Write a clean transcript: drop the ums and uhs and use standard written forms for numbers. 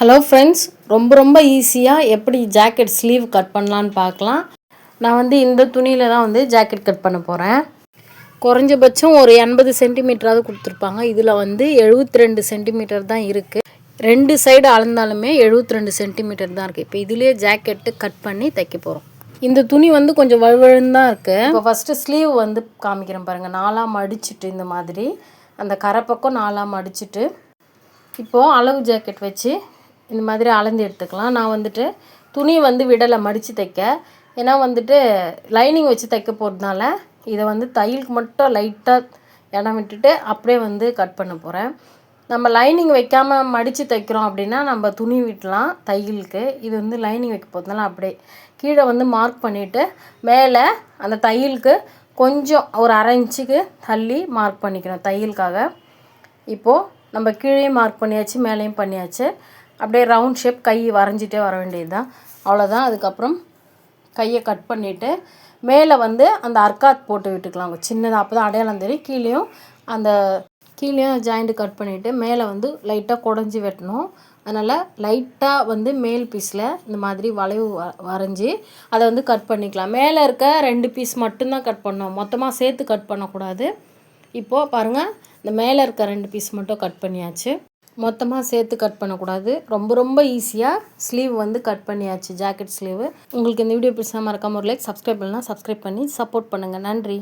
Hello friends, ரொம்ப ஈஸியாக எப்படி ஜாக்கெட் ஸ்லீவ் கட் பண்ணலான்னு பார்க்கலாம். நான் இந்த துணியில் தான் ஜாக்கெட் கட் பண்ண போகிறேன். குறைஞ்சபட்சம் ஒரு 80 சென்டிமீட்டராவது கொடுத்துருப்பாங்க. இதில் 72 சென்டிமீட்டர் தான் இருக்குது. 2 சைடு அளந்தாலுமே 72 சென்டிமீட்டர் தான் இருக்குது. இப்போ இதிலே ஜாக்கெட்டு கட் பண்ணி தைக்க போகிறோம். இந்த துணி கொஞ்சம் வழுவழுன்னு தான் இருக்குது. இப்போ ஃபஸ்ட்டு ஸ்லீவ் காமிக்கிறேன் பாருங்கள். 4ஆக மடிச்சுட்டு இந்த மாதிரி அந்த கரை பக்கம் 4ஆக மடிச்சுட்டு இப்போது அளவு ஜாக்கெட் வச்சு இந்த மாதிரி அளந்து எடுத்துக்கலாம். நான் துணி விடலை மடித்து தைக்க. ஏன்னா லைனிங் வச்சு தைக்க போகிறதுனால இதை தையலுக்கு மட்டும் லைட்டாக இடம் விட்டுட்டு அப்படியே கட் பண்ண போகிறேன். நம்ம லைனிங் வைக்காமல் மடித்து தைக்கிறோம் அப்படின்னா நம்ம துணி விட்டலாம் தையலுக்கு. இது லைனிங் வைக்க போகிறதுனால அப்படியே கீழே மார்க் பண்ணிவிட்டு மேலே அந்த தையலுக்கு கொஞ்சம் ஒரு 1/2 இன்ச்சுக்கு தள்ளி மார்க் பண்ணிக்கணும் தையலுக்காக. இப்போது நம்ம கீழேயும் மார்க் பண்ணியாச்சு, மேலேயும் பண்ணியாச்சு. அப்படியே ரவுண்ட் ஷேப் கை வரைஞ்சிட்டே வர வேண்டியது தான், அவ்வளோதான். அதுக்கப்புறம் கையை கட் பண்ணிவிட்டு மேலே அந்த அர்க்காத் போட்டு விட்டுக்கலாம் சின்னதாக. அப்போ தான் அடையாளம் தெரியும். கீழேயும் ஜாயிண்ட்டு கட் பண்ணிவிட்டு மேலே லைட்டாக குடஞ்சி வெட்டணும். அதனால் லைட்டாக மேல் பீஸில் இந்த மாதிரி வளைவு வரைஞ்சி அதை கட் பண்ணிக்கலாம். மேலே இருக்க 2 பீஸ் மட்டும்தான் கட் பண்ணணும், மொத்தமாக சேர்த்து கட் பண்ணக்கூடாது. இப்போது பாருங்கள், இந்த மேலே இருக்க 2 பீஸ் மட்டும் கட் பண்ணியாச்சு. மொத்தமாக சேர்த்து கட் பண்ணக்கூடாது. ரொம்ப ஈஸியாக ஸ்லீவ் கட் பண்ணியாச்சு, ஜாக்கெட் ஸ்லீவு. உங்களுக்கு இந்த வீடியோ பிடிச்சா மறக்காம ஒரு லைக், சப்ஸ்கிரைப் பண்ணலாம் சப்ஸ்கிரைப் பண்ணி சப்போர்ட் பண்ணுங்கள். நன்றி.